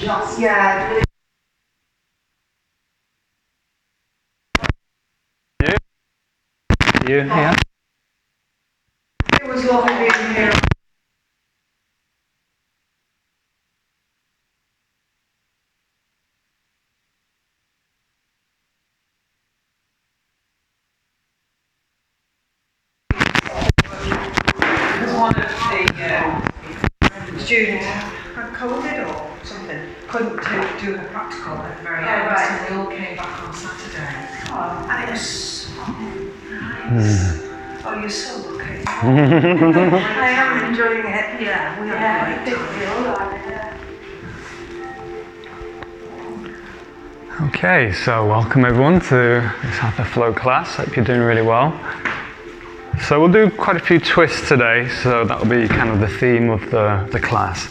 Yeah. You here? It was lovely being here. Because one of the students had COVID or something, couldn't do the practical at the very end, so we all came back on Saturday. Oh, and it was so nice. Oh, you're so lucky. I am enjoying it. Yeah, we are. Yeah, Okay, so welcome everyone to this Hatha flow class. Hope you're doing really well. So we'll do quite a few twists today, so that'll be kind of the theme of the class.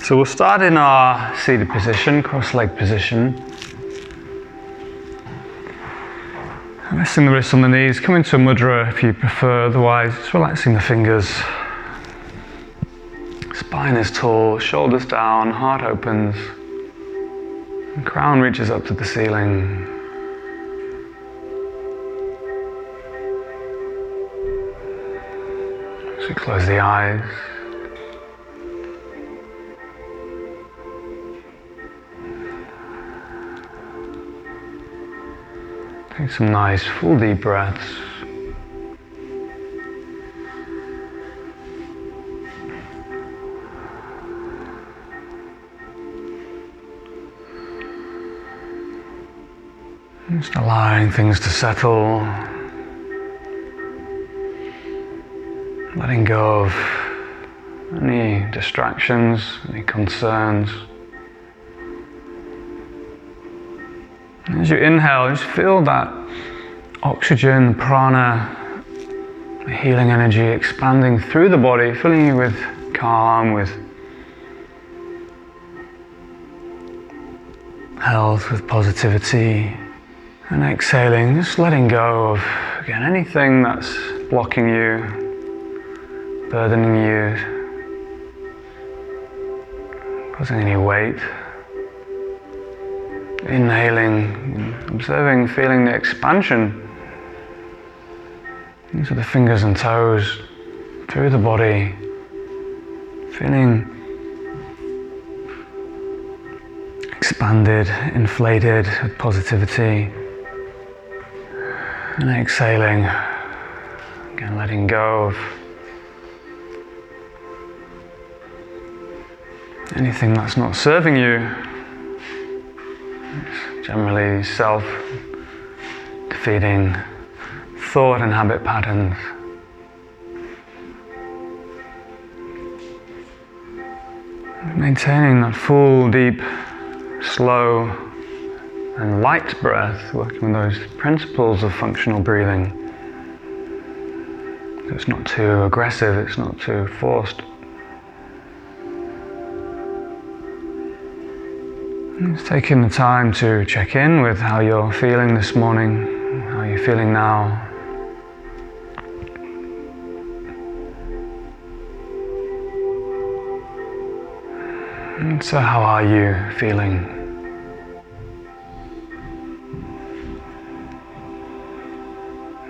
So we'll start in our seated position, cross-leg position. Resting the wrists on the knees, come into a mudra if you prefer, otherwise just relaxing the fingers. Spine is tall, shoulders down, heart opens. The crown reaches up to the ceiling. So close the eyes. Take some nice full deep breaths. Just allowing things to settle, letting go of any distractions, any concerns. As you inhale, just feel that oxygen, prana, the healing energy expanding through the body, filling you with calm, with health, with positivity. And exhaling, just letting go of, again, anything that's blocking you, burdening you, causing any weight. Inhaling, observing, feeling the expansion into the fingers and toes, through the body, feeling expanded, inflated with positivity. And exhaling, again letting go of anything that's not serving you. It's generally self-defeating thought and habit patterns. Maintaining that full, deep, slow and light breath, working with those principles of functional breathing. So it's not too aggressive, it's not too forced. And just taking the time to check in with how you're feeling this morning, how you're feeling now. And so how are you feeling?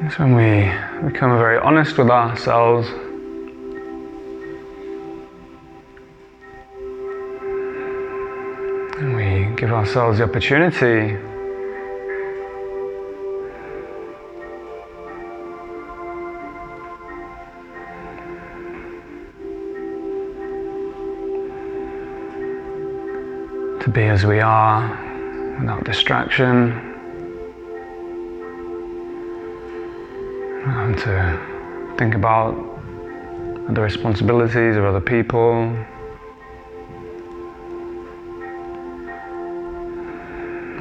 It's when we become very honest with ourselves, and we give ourselves the opportunity to be as we are, without distraction. And to think about the responsibilities of other people.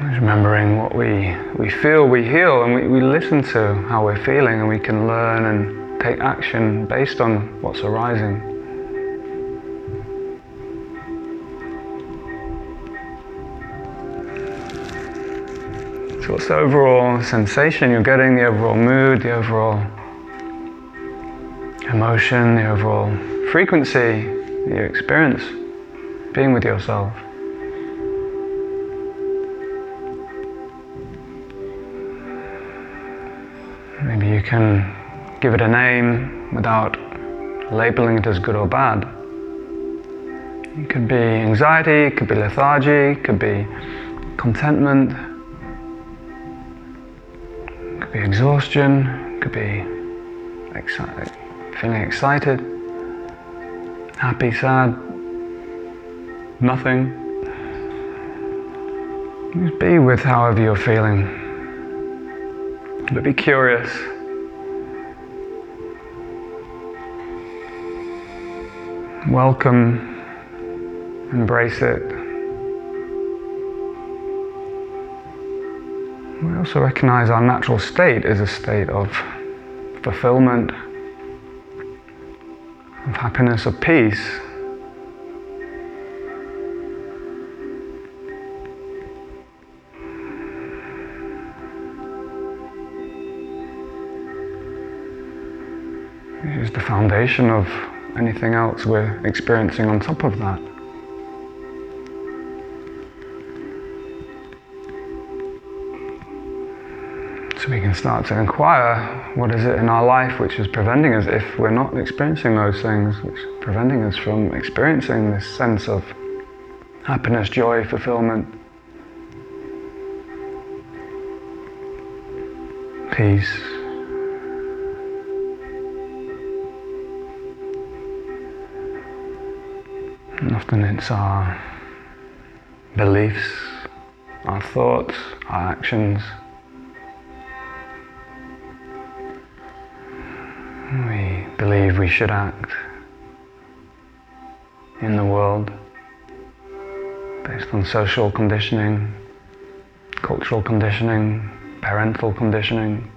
Just remembering what we feel, we heal, and we listen to how we're feeling, and we can learn and take action based on what's arising. So what's the overall sensation you're getting, the overall mood, the overall emotion, the overall frequency that you experience being with yourself? Maybe you can give it a name without labeling it as good or bad. It could be anxiety, it could be lethargy, it could be contentment, it could be exhaustion, it could be feeling excited, happy, sad, nothing. Just be with however you're feeling, but be curious. Welcome, embrace it. We also recognize our natural state is a state of fulfillment, of happiness, of peace. It is the foundation of anything else we're experiencing on top of that. So we can start to inquire, what is it in our life which is preventing us, if we're not experiencing those things, which is preventing us from experiencing this sense of happiness, joy, fulfillment, peace. And often it's our beliefs, our thoughts, our actions. We believe we should act in the world based on social conditioning, cultural conditioning, parental conditioning.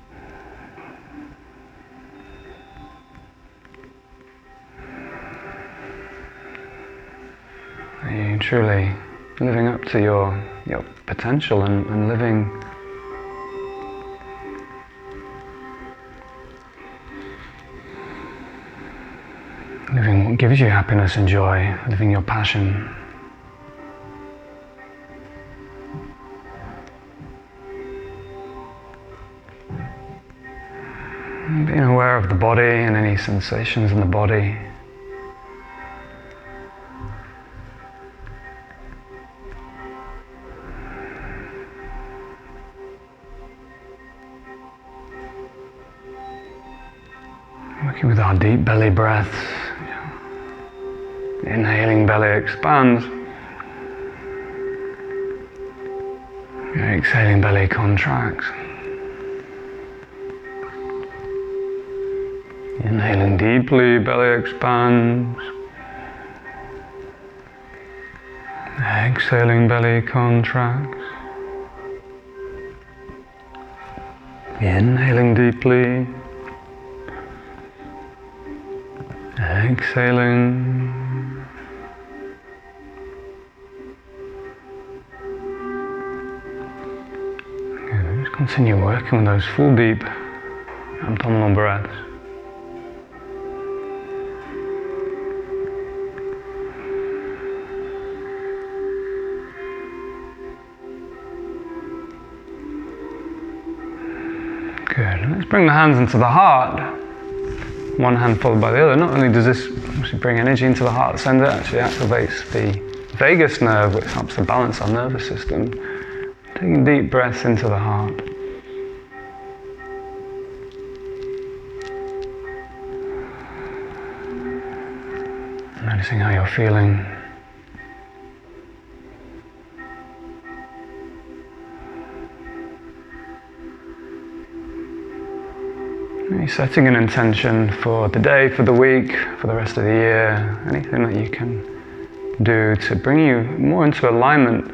Are you truly living up to your potential and living what gives you happiness and joy, living your passion? And being aware of the body and any sensations in the body. Working with our deep belly breaths. Inhaling, belly expands. Exhaling, belly contracts. Inhaling deeply, belly expands. Exhaling, belly contracts. Inhaling deeply. Exhaling. Good. Just continue working with those full deep abdominal breaths. Good. Let's bring the hands into the heart. One hand followed by the other. Not only does this actually bring energy into the heart center, it actually activates the vagus nerve, which helps to balance our nervous system. Taking deep breaths into the heart. Noticing how you're feeling. Maybe setting an intention for the day, for the week, for the rest of the year, anything that you can do to bring you more into alignment.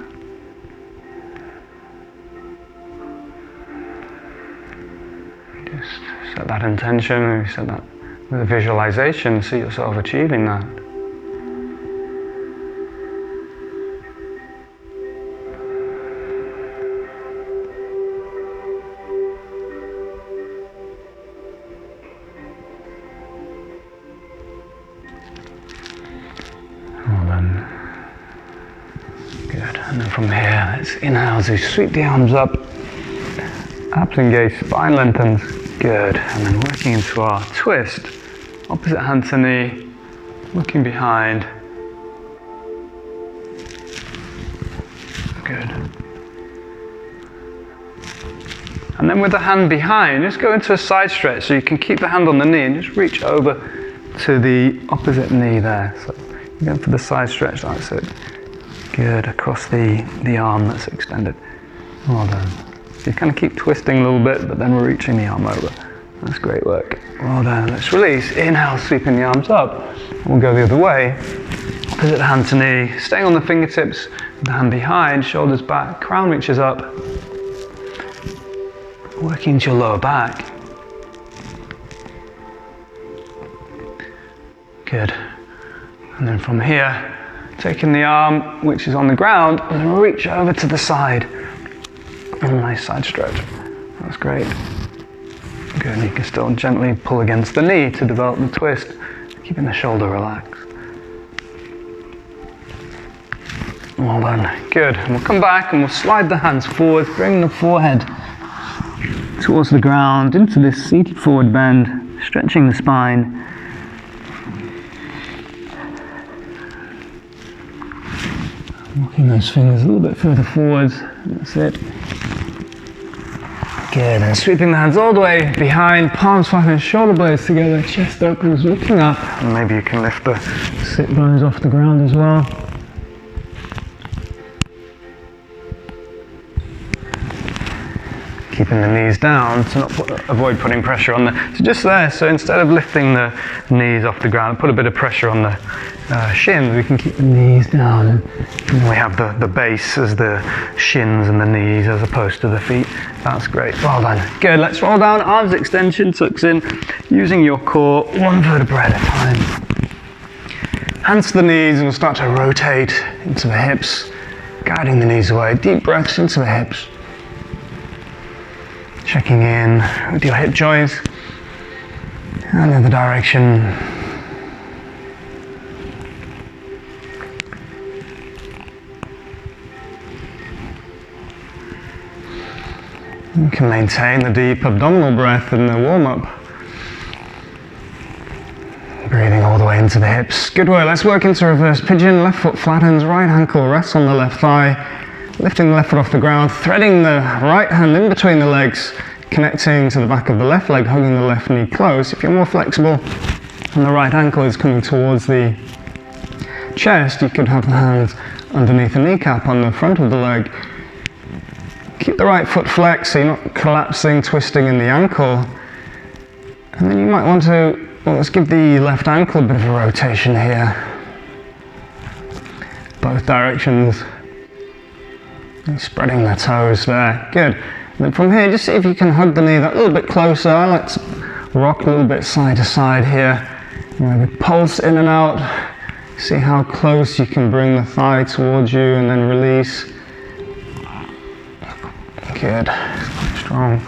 Just set that intention, maybe set that with a visualization, see yourself achieving that. Good, and then from here, let's inhale as we sweep the arms up, abs engaged, spine lengthens. Good. And then working into our twist. Opposite hand to knee, looking behind. Good. And then with the hand behind, just go into a side stretch so you can keep the hand on the knee and just reach over to the opposite knee there. So you're going for the side stretch, that's it. Good, across the arm that's extended. Well done. So you kind of keep twisting a little bit, but then we're reaching the arm over. That's great work. Well done. Let's release. Inhale, sweeping the arms up. We'll go the other way. Opposite hand to knee, staying on the fingertips, the hand behind, shoulders back, crown reaches up. Working into your lower back. Good. And then from here, taking the arm, which is on the ground, and then reach over to the side. And a nice side stretch. That's great. Good, you can still gently pull against the knee to develop the twist, keeping the shoulder relaxed. Well done. Good. And we'll come back and we'll slide the hands forward, bring the forehead towards the ground, into this seated forward bend, stretching the spine. Walking those fingers a little bit further forwards. That's it. Good, and sweeping the hands all the way behind, palms flapping, shoulder blades together, chest opens, looking up. And maybe you can lift the sit bones off the ground as well. Keeping the knees down to not avoid putting pressure on so just there, so instead of lifting the knees off the ground, put a bit of pressure on the shins, we can keep the knees down. And then we have the base as the shins and the knees as opposed to the feet. That's great. Well done. Good. Let's roll down. Arms extension, tucks in, using your core one vertebra at a time. Hands to the knees, and we'll start to rotate into the hips, guiding the knees away. Deep breaths into the hips. Checking in with your hip joints and the other direction. You can maintain the deep abdominal breath in the warm-up. Breathing all the way into the hips. Good work. Let's work into reverse pigeon. Left foot flattens, right ankle rests on the left thigh. Lifting the left foot off the ground, threading the right hand in between the legs, connecting to the back of the left leg, hugging the left knee close. If you're more flexible and the right ankle is coming towards the chest, you could have the hands underneath the kneecap on the front of the leg. Keep the right foot flexed so you're not collapsing, twisting in the ankle. And then you might want to, well, let's give the left ankle a bit of a rotation here. Both directions. Spreading the toes there. Good. And then from here, just see if you can hug the knee that little bit closer. I like to rock a little bit side to side here. Maybe pulse in and out. See how close you can bring the thigh towards you and then release. Good. Strong.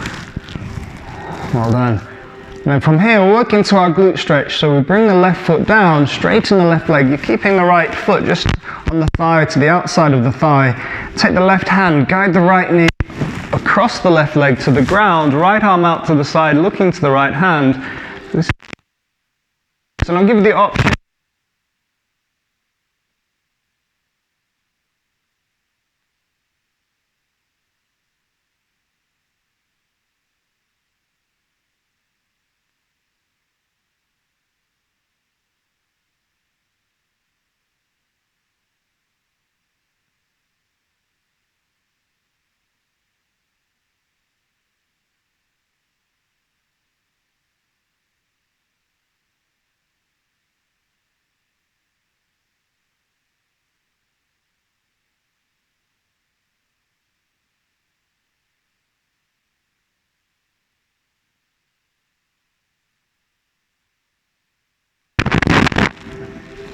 Well done. And then from here, we'll work into our glute stretch. So we bring the left foot down, straighten the left leg. You're keeping the right foot just on the thigh to the outside of the thigh. Take the left hand, guide the right knee across the left leg to the ground, right arm out to the side, looking to the right hand. So I'll give you the option.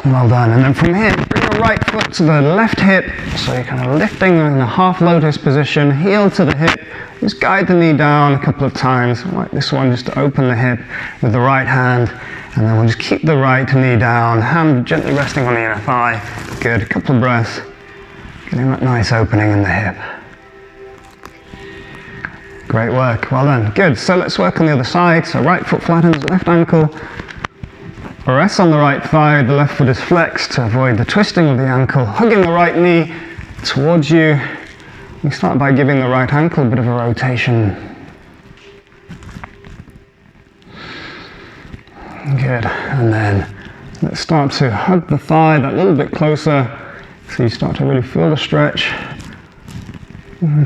Well done. And then from here, bring the right foot to the left hip. So you're kind of lifting in a half lotus position, heel to the hip. Just guide the knee down a couple of times, like this one, just to open the hip with the right hand. And then we'll just keep the right knee down, hand gently resting on the inner thigh. Good, a couple of breaths. Getting that nice opening in the hip. Great work, well done. Good, so let's work on the other side. So right foot flattens, left ankle. Rest on the right thigh, the left foot is flexed to avoid the twisting of the ankle. Hugging the right knee towards you. You start by giving the right ankle a bit of a rotation. Good, and then let's start to hug the thigh that little bit closer so you start to really feel the stretch.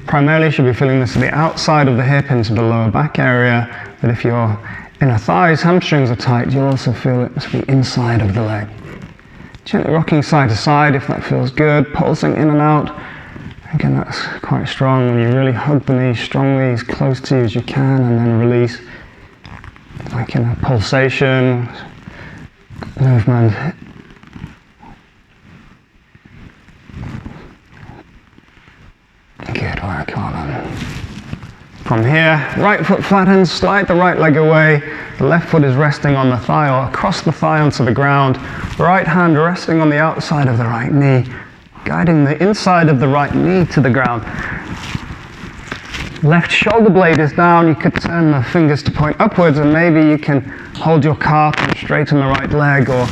Primarily you should be feeling this to the outside of the hip into the lower back area, but if your inner thighs, hamstrings are tight, you'll also feel it to the inside of the leg. Gently rocking side to side if that feels good, pulsing in and out. Again, that's quite strong when you really hug the knees strongly as close to you as you can and then release. Like in a pulsation, movement. Good work, well done. From here, right foot flattens, slide the right leg away. The left foot is resting on the thigh or across the thigh onto the ground. Right hand resting on the outside of the right knee, guiding the inside of the right knee to the ground. Left shoulder blade is down. You could turn the fingers to point upwards and maybe you can hold your calf and straighten the right leg or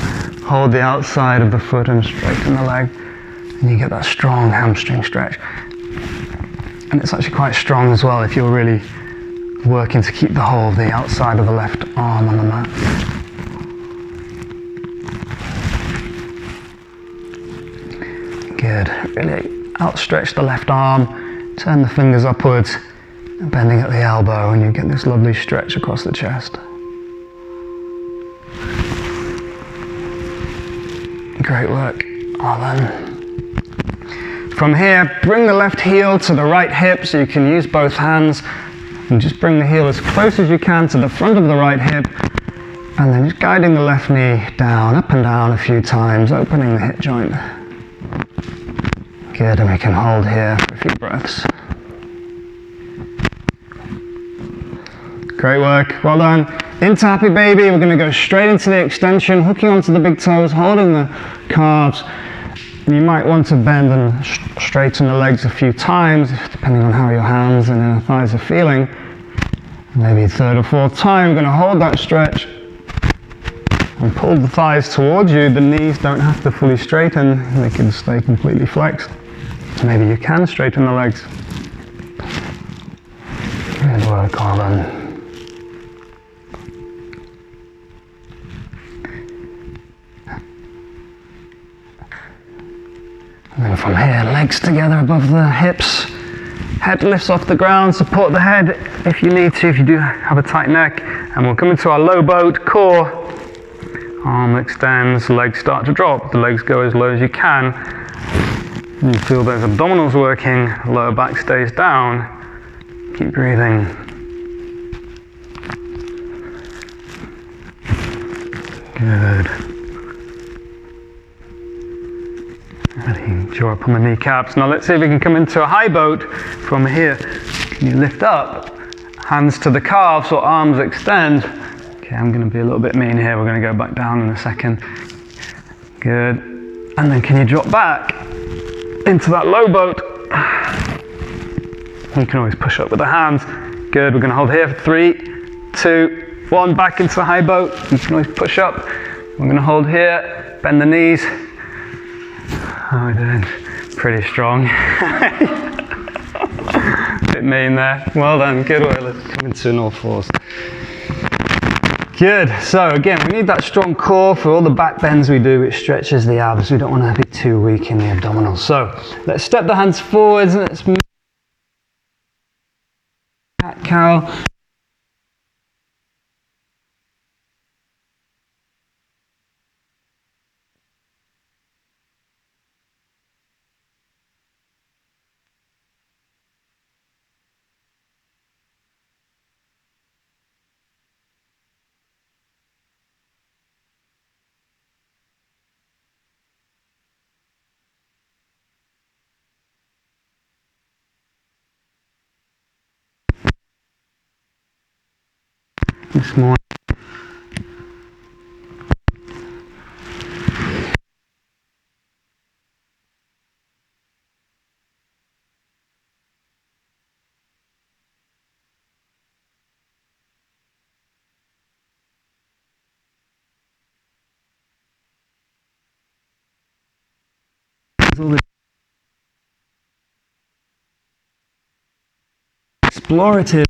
hold the outside of the foot and straighten the leg. And you get that strong hamstring stretch. And it's actually quite strong as well if you're really working to keep the whole of the outside of the left arm on the mat. Good. Really outstretch the left arm, turn the fingers upwards, and bending at the elbow, and you get this lovely stretch across the chest. Great work. Well done. From here, bring the left heel to the right hip so you can use both hands and just bring the heel as close as you can to the front of the right hip and then just guiding the left knee down, up and down a few times, opening the hip joint. Good, and we can hold here for a few breaths. Great work, well done. Into happy baby, we're going to go straight into the extension, hooking onto the big toes, holding the calves. You might want to bend and straighten the legs a few times, depending on how your hands and inner thighs are feeling. Maybe third or fourth time, we're going to hold that stretch and pull the thighs towards you. The knees don't have to fully straighten, they can stay completely flexed. Maybe you can straighten the legs. Good work, well done. And then from here, legs together above the hips. Head lifts off the ground, support the head if you need to, if you do have a tight neck. And we'll come into our low boat, core. Arm extends, legs start to drop. The legs go as low as you can. And you feel those abdominals working, lower back stays down. Keep breathing. Good. Ready, jaw up on the kneecaps. Now let's see if we can come into a high boat from here. Can you lift up? Hands to the calves or arms extend. Okay, I'm going to be a little bit mean here. We're going to go back down in a second. Good. And then can you drop back into that low boat? You can always push up with the hands. Good. We're going to hold here for 3, 2, 1. Back into the high boat. You can always push up. We're going to hold here. Bend the knees. How are we doing? Pretty strong. Bit mean there. Well done. Good work. Let's come into an all fours. Good. So again, we need that strong core for all the back bends we do, which stretches the abs. We don't want to be too weak in the abdominals. So let's step the hands forwards and let's move. Cat cow. This morning. all the explorative.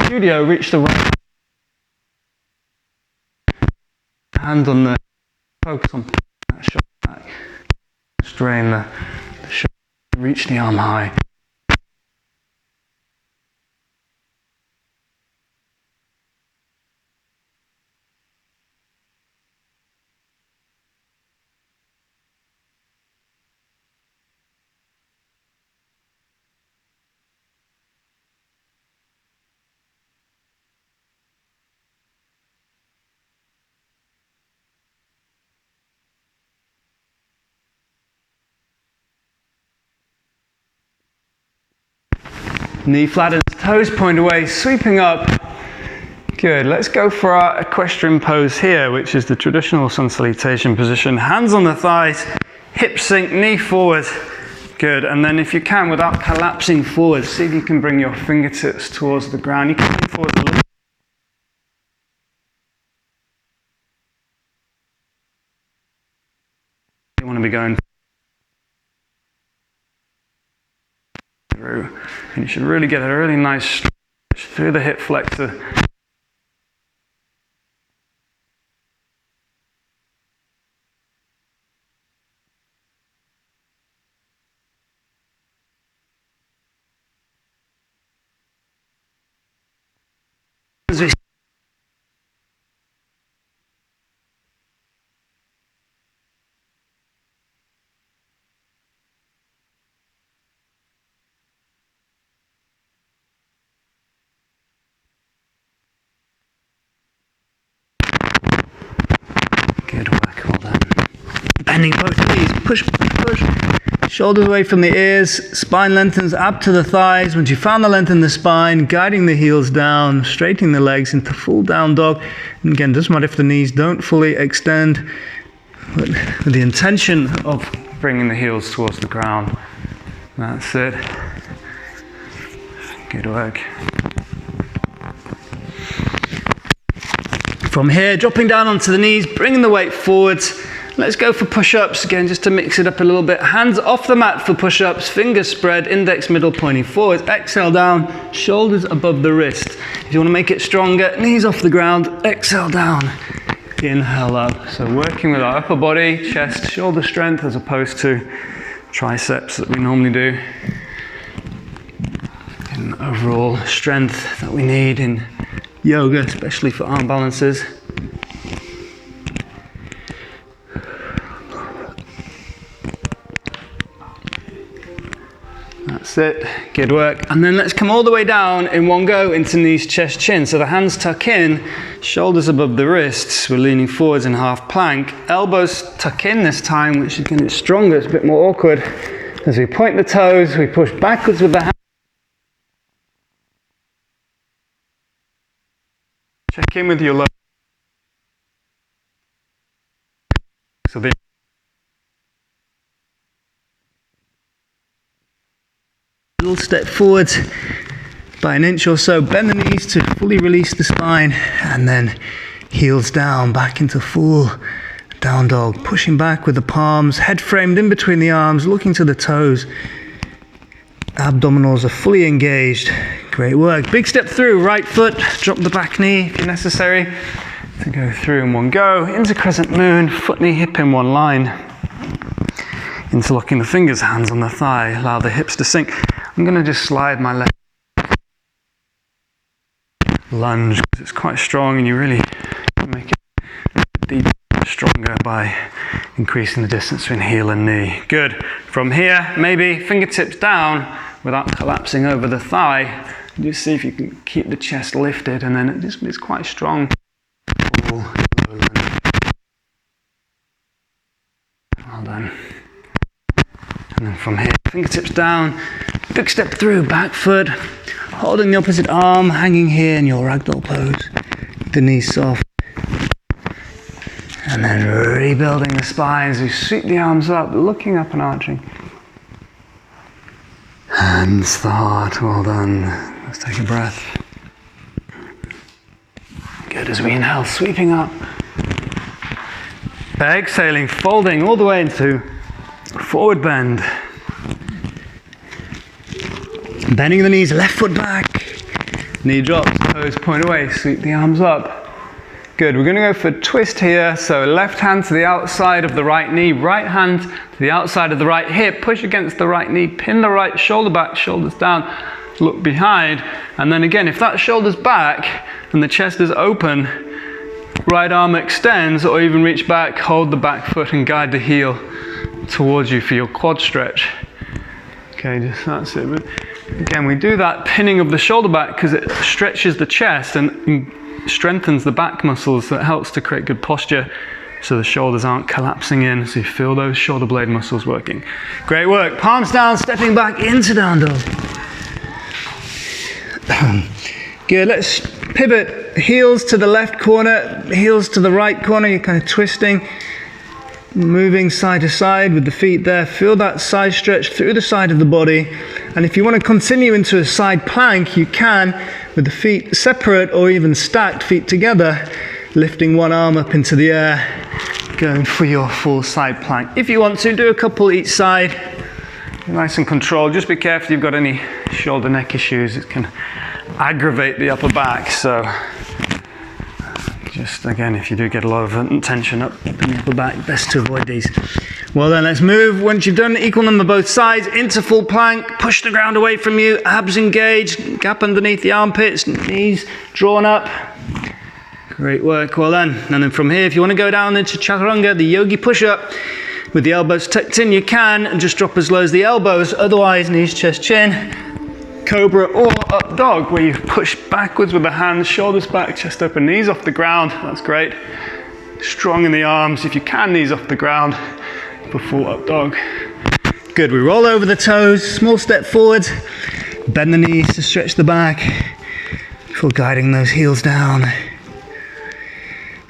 studio, reach the right hand on the, focus on that shoulder back, strain the shoulder, reach the arm high. Knee flattens, toes point away, sweeping up. Good, let's go for our equestrian pose here, which is the traditional sun salutation position. Hands on the thighs, hips sink, knee forward. Good, and then if you can, without collapsing forward, see if you can bring your fingertips towards the ground. You can lean forward a little. You want to be going through, and you should really get a really nice stretch through the hip flexor. As we Good work, well done. Bending both knees, push, push. Shoulders away from the ears, spine lengthens up to the thighs. Once you found the length in the spine, guiding the heels down, straightening the legs into full down dog. And again, doesn't matter if the knees don't fully extend, but with the intention of bringing the heels towards the ground. That's it. Good work. From here, dropping down onto the knees, bringing the weight forwards. Let's go for push-ups again, just to mix it up a little bit. Hands off the mat for push-ups, fingers spread, index, middle pointing forwards. Exhale down, shoulders above the wrist. If you want to make it stronger, knees off the ground, exhale down, inhale up. So working with our upper body, chest, shoulder strength as opposed to triceps that we normally do. And overall strength that we need in yoga, especially for arm balances. That's it, good work. And then let's come all the way down in one go into knees, chest, chin. So the hands tuck in, shoulders above the wrists. We're leaning forwards in half plank. Elbows tuck in this time, which again is stronger, it's a bit more awkward. As we point the toes, we push backwards with the hands. Check in with your low. So the little step forward by an inch or so, bend the knees to fully release the spine, and then heels down, back into full down dog, pushing back with the palms, head framed in between the arms, looking to the toes. Abdominals are fully engaged. Great work. Big step through, right foot, drop the back knee if necessary to go through in one go. Into crescent moon, foot, knee, hip in one line. Interlocking the fingers, hands on the thigh, allow the hips to sink. I'm going to just slide my leg. Lunge, because it's quite strong and you really make it deep, stronger by increasing the distance between heel and knee. Good. From here, maybe fingertips down without collapsing over the thigh. Just see if you can keep the chest lifted, and then it's quite strong. Well done. And then from here, fingertips down, big step through, back foot, holding the opposite arm, hanging here in your ragdoll pose. The knees soft. And then rebuilding the spine as we sweep the arms up, looking up and arching. Hands to the heart, well done. Let's take a breath. Good, as we inhale, sweeping up. Exhaling, folding all the way into forward bend. Bending the knees, left foot back. Knee drops, toes point away, sweep the arms up. Good, we're going to go for a twist here. So left hand to the outside of the right knee, right hand to the outside of the right hip, push against the right knee, pin the right shoulder back, shoulders down, look behind. And then again, if that shoulder's back and the chest is open, right arm extends, or even reach back, hold the back foot and guide the heel towards you for your quad stretch. Okay, just that's it. But again, we do that pinning of the shoulder back because it stretches the chest and strengthens the back muscles. That helps to create good posture so the shoulders aren't collapsing in, so you feel those shoulder blade muscles working. Great work. Palms down, stepping back into down dog. Good, let's pivot. Heels to the left corner, heels to the right corner. You're kind of twisting, moving side to side with the feet there. Feel that side stretch through the side of the body. And if you want to continue into a side plank, you can with the feet separate or even stacked feet together, lifting one arm up into the air, going for your full side plank. If you want to, do a couple each side. Nice and controlled. Just be careful you've got any shoulder neck issues. It can aggravate the upper back. So just again, if you do get a lot of tension up in the upper back, best to avoid these. Well then, let's move. Once you've done equal number both sides, into full plank, push the ground away from you, abs engaged, gap underneath the armpits, knees drawn up. Great work, well done. And then from here, if you want to go down into chaturanga, the yogi push-up, with the elbows tucked in, you can, and just drop as low as the elbows. Otherwise, knees, chest, chin, cobra or up dog, where you push backwards with the hands, shoulders back, chest open, knees off the ground. That's great. Strong in the arms. If you can, knees off the ground for full up dog. Good, we roll over the toes, small step forward, bend the knees to stretch the back, before guiding those heels down.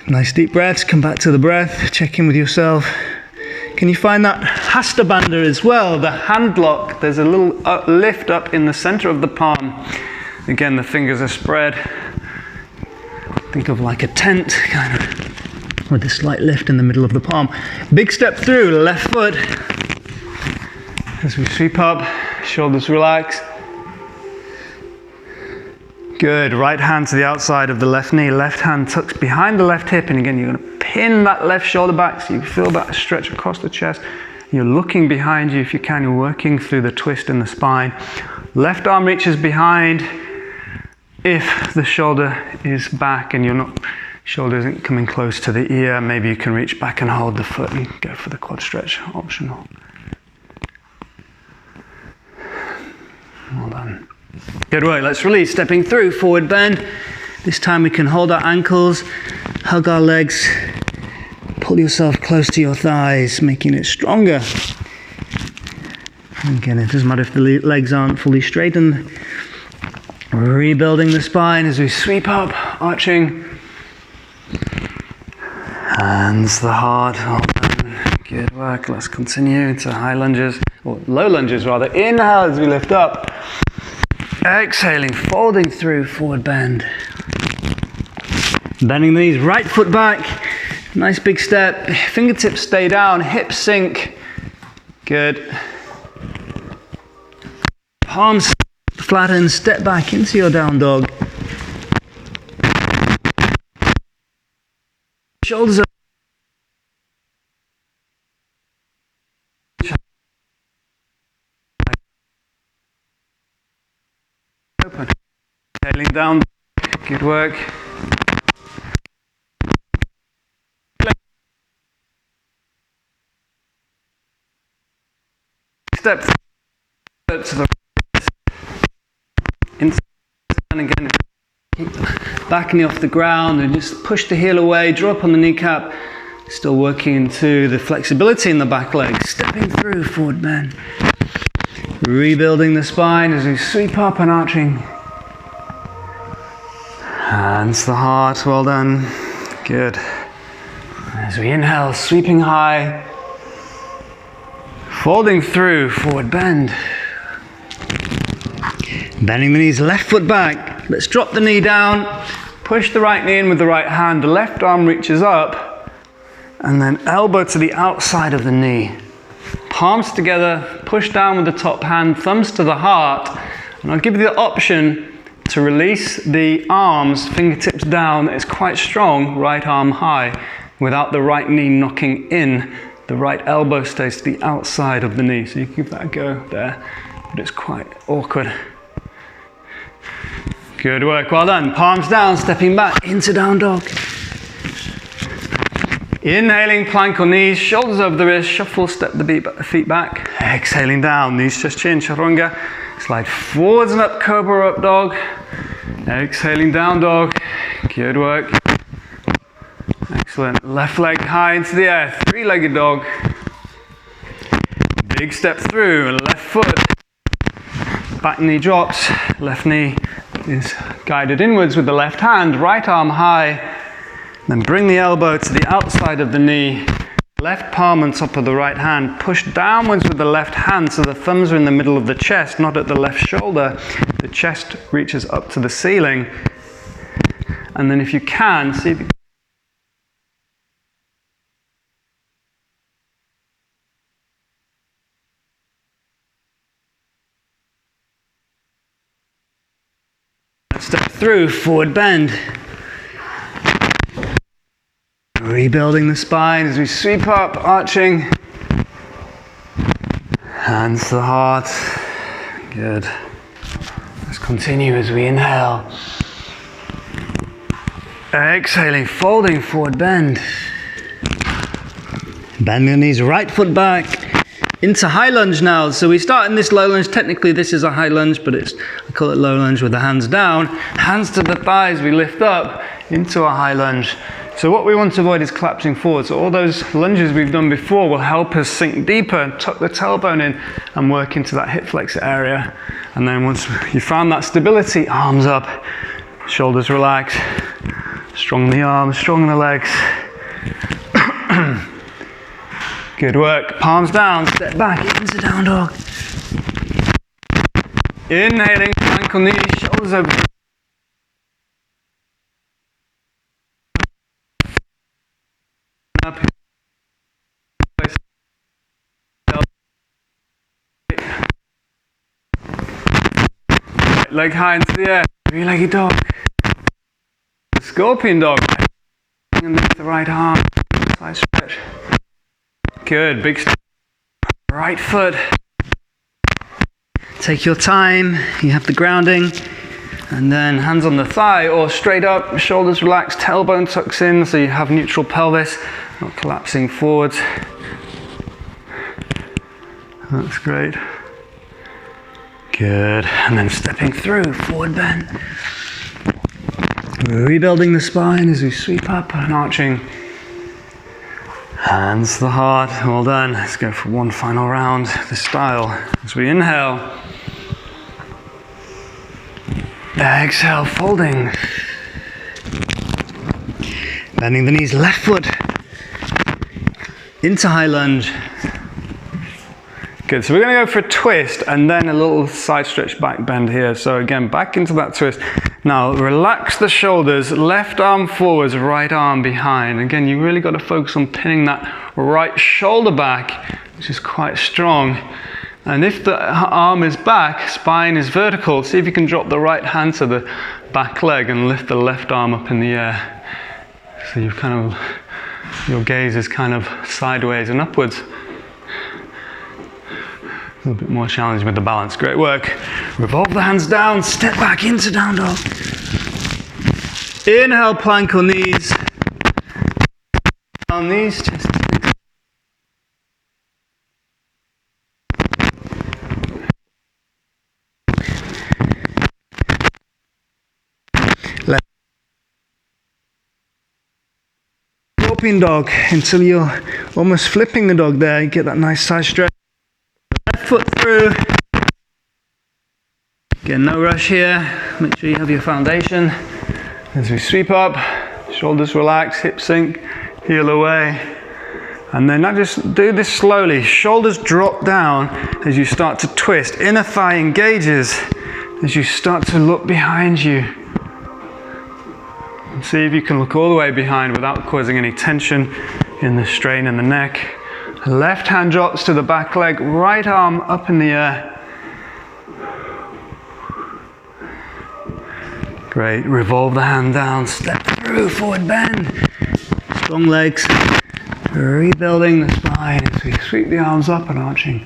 Nice deep breaths, come back to the breath, check in with yourself. Can you find that Hatha bandha as well, the hand lock? There's a little lift up in the center of the palm. Again, the fingers are spread. Think of like a tent, kind of, with a slight lift in the middle of the palm. Big step through, left foot. As we sweep up, shoulders relax. Good, right hand to the outside of the left knee, left hand tucks behind the left hip, and again, you're going to pin that left shoulder back so you feel that stretch across the chest. You're looking behind you if you can, you're working through the twist in the spine. Left arm reaches behind. If the shoulder is back and shoulder isn't coming close to the ear, maybe you can reach back and hold the foot and go for the quad stretch, optional. Well done. Good work, let's release, stepping through, forward bend. This time we can hold our ankles, hug our legs, pull yourself close to your thighs, making it stronger. Again, it doesn't matter if the legs aren't fully straightened. Rebuilding the spine as we sweep up, arching. Hands the heart. Good work, let's continue to high lunges, or low lunges rather. Inhale as we lift up. Exhaling, folding through, forward bend. Bending the knees, right foot back. Nice big step. Fingertips stay down, hips sink. Good. Palms flatten, step back into your down dog. Shoulders up. Open. Tailing down. Good work. Step to the inside, and again keep the back knee off the ground and just push the heel away, draw up on the kneecap, still working into the flexibility in the back leg, stepping through, forward bend. Rebuilding the spine as we sweep up and arching. Hands to the heart, well done. Good. As we inhale, sweeping high. Folding through, forward bend. Bending the knees, left foot back. Let's drop the knee down. Push the right knee in with the right hand. The left arm reaches up. And then elbow to the outside of the knee. Palms together, push down with the top hand, thumbs to the heart. And I'll give you the option To release the arms, fingertips down, it's quite strong, right arm high, without the right knee knocking in. The right elbow stays to the outside of the knee, so you can give that a go there, but it's quite awkward. Good work, well done. Palms down, stepping back into down dog. Inhaling, plank or knees, shoulders over the wrist, shuffle, step the feet back. Exhaling down, knees just chin, chaturanga. Slide forwards and up, cobra up dog. Exhaling down dog. Good work. Excellent. Left leg high into the air, three-legged dog. Big step through, left foot. Back knee drops, left knee is guided inwards with the left hand, right arm high. Then bring the elbow to the outside of the knee, left palm on top of the right hand. Push downwards with the left hand so the thumbs are in the middle of the chest, not at the left shoulder. The chest reaches up to the ceiling. And then if you can, see if you step through, forward bend. Rebuilding the spine as we sweep up, arching. Hands to the heart. Good. Let's continue as we inhale. Exhaling, folding, forward bend. Bend the knees, right foot back. Into high lunge now. So we start in this low lunge. Technically this is a high lunge, but I call it low lunge with the hands down. Hands to the thighs, we lift up into a high lunge. So what we want to avoid is collapsing forward. So all those lunges we've done before will help us sink deeper and tuck the tailbone in and work into that hip flexor area. And then once you found that stability, arms up, shoulders relax, strong in the arms, strong in the legs. Good work. Palms down, step back into down dog. Inhaling, ankle knees, shoulders over. Up. Leg high into the air. Three-legged dog. Scorpion dog. And lift the right arm. Side stretch. Good, big step. Right foot. Take your time, you have the grounding. And then hands on the thigh or straight up, shoulders relaxed, tailbone tucks in so you have neutral pelvis, not collapsing forwards. That's great. Good, and then stepping through, forward bend. Rebuilding the spine as we sweep up and arching. Hands to the heart, well done. Let's go for one final round, this style. As we inhale. Exhale, folding. Bending the knees, left foot. Into high lunge. Good, so we're going to go for a twist and then a little side stretch back bend here. So again, back into that twist. Now relax the shoulders, left arm forwards, right arm behind. Again, you really got to focus on pinning that right shoulder back, which is quite strong. And if the arm is back, spine is vertical, see if you can drop the right hand to the back leg and lift the left arm up in the air. So you've kind of, your gaze is kind of sideways and upwards. A little bit more challenging with the balance. Great work. Revolve the hands down, step back into down dog. Inhale, plank or knees. Down knees, chest. Left. Scorpion dog until you're almost flipping the dog there. You get that nice side stretch. Foot through. Again, no rush here. Make sure you have your foundation. As we sweep up, shoulders relax, hips sink, heel away. And then now just do this slowly. Shoulders drop down as you start to twist. Inner thigh engages as you start to look behind you. And see if you can look all the way behind without causing any tension in the strain in the neck. Left hand drops to the back leg, right arm up in the air. Great. Revolve the hand down, step through, forward bend. Strong legs. Rebuilding the spine as we sweep the arms up and arching.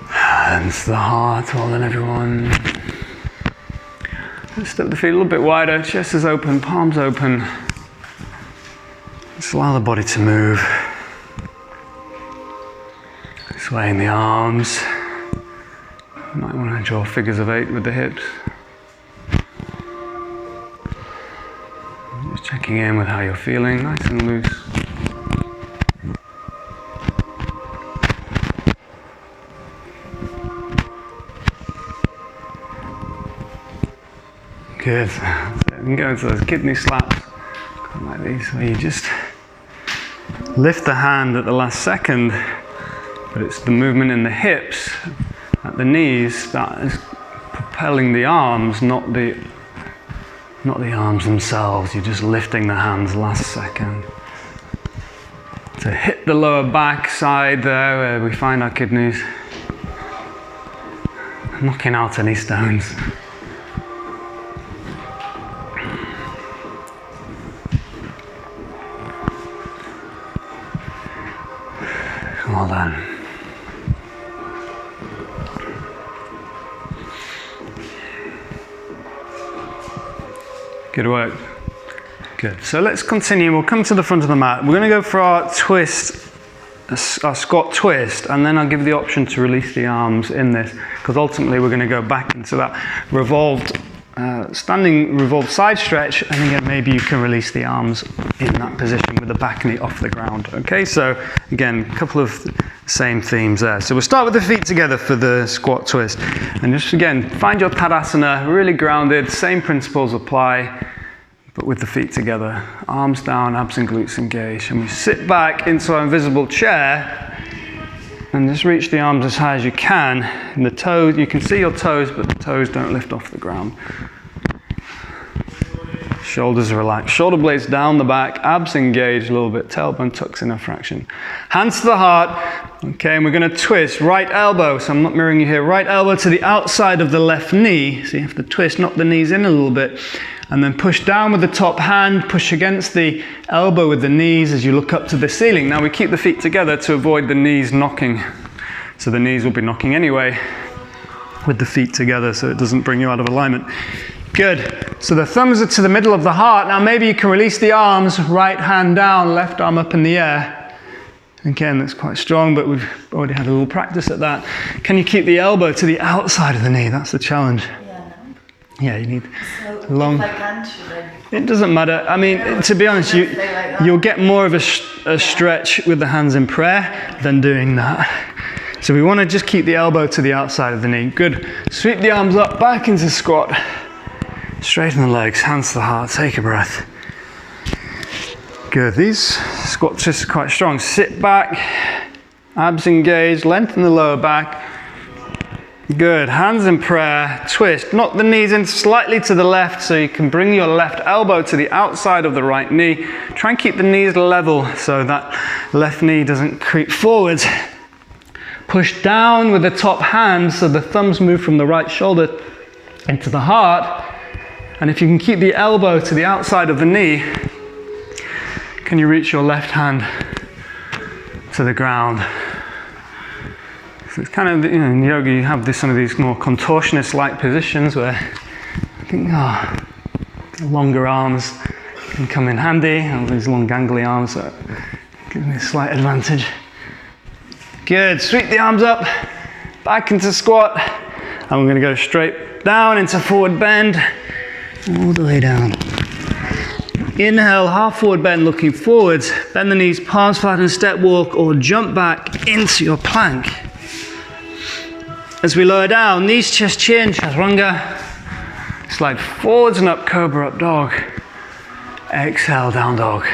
Hands to the heart, holding everyone. Step the feet a little bit wider, chest is open, palms open. Just allow the body to move. Swaying the arms. You might want to draw figures of 8 with the hips. Just checking in with how you're feeling, nice and loose. Good. So you can go into those kidney slaps, like these, where you just lift the hand at the last second, but it's the movement in the hips, at the knees, that is propelling the arms, not the arms themselves. You're just lifting the hands last second. To hit the lower back side there, where we find our kidneys, knocking out any stones. Well done. Good work. Good. So let's continue. We'll come to the front of the mat. We're going to go for our twist, our squat twist, and then I'll give you the option to release the arms in this, because ultimately we're going to go back into that revolved, standing revolved side stretch, and again maybe you can release the arms in that position with the back knee off the ground. Okay, so again, a couple of same themes there. So we'll start with the feet together for the squat twist, and just again find your Tadasana, really grounded, same principles apply, but with the feet together. Arms down, abs and glutes engaged, and we sit back into our invisible chair and just reach the arms as high as you can. And the toes, you can see your toes, but the toes don't lift off the ground. Shoulders relaxed, shoulder blades down the back, abs engaged a little bit, tailbone tucks in a fraction. Hands to the heart, okay, and we're going to twist. Right elbow, so I'm not mirroring you here, right elbow to the outside of the left knee, so you have to twist, knock the knees in a little bit, and then push down with the top hand, push against the elbow with the knees as you look up to the ceiling. Now we keep the feet together to avoid the knees knocking, so the knees will be knocking anyway with the feet together so it doesn't bring you out of alignment. Good. So the thumbs are to the middle of the heart. Now maybe you can release the arms, right hand down, left arm up in the air. Again, that's quite strong, but we've already had a little practice at that. Can you keep the elbow to the outside of the knee? That's the challenge. Yeah, you need long. It doesn't matter. I mean, to be honest, you'll get more of a stretch with the hands in prayer than doing that. So we want to just keep the elbow to the outside of the knee. Good. Sweep the arms up, back into squat. Straighten the legs, hands to the heart, take a breath. Good. These squat twists are quite strong. Sit back, abs engaged, lengthen the lower back. Good. Hands in prayer, twist. Knock the knees in slightly to the left so you can bring your left elbow to the outside of the right knee. Try and keep the knees level so that left knee doesn't creep forwards. Push down with the top hand so the thumbs move from the right shoulder into the heart. And if you can keep the elbow to the outside of the knee, can you reach your left hand to the ground? So it's kind of, in yoga you have some of these more contortionist-like positions where I think longer arms can come in handy, and these long gangly arms that give me a slight advantage. Good, sweep the arms up, back into squat, and we're going to go straight down into forward bend, all the way down. Inhale, half forward bend, looking forwards, bend the knees, palms flat and step walk, or jump back into your plank. As we lower down, knees, chest, chin, chaturanga, slide forwards and up, cobra, up dog, exhale, down dog.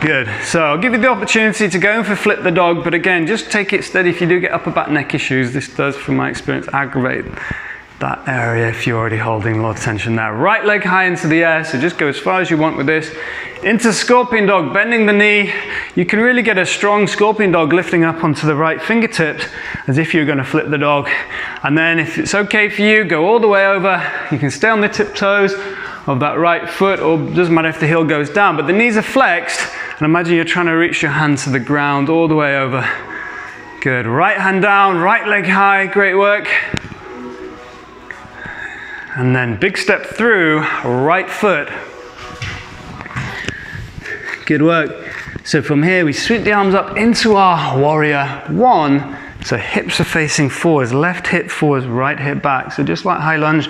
Good. So I'll give you the opportunity to go in for flip the dog, but again, just take it steady. If you do get upper back neck issues, this does, from my experience, aggravate that area if you're already holding a lot of tension there. Right leg high into the air, so just go as far as you want with this. Into scorpion dog, bending the knee. You can really get a strong scorpion dog lifting up onto the right fingertips as if you're going to flip the dog. And then if it's okay for you, go all the way over. You can stay on the tiptoes of that right foot, or doesn't matter if the heel goes down, but the knees are flexed. And imagine you're trying to reach your hand to the ground all the way over. Good. Right hand down, right leg high. Great work. And then big step through, right foot. Good work. So from here, we sweep the arms up into our warrior one. So hips are facing forwards, left hip forwards, right hip back. So just like high lunge,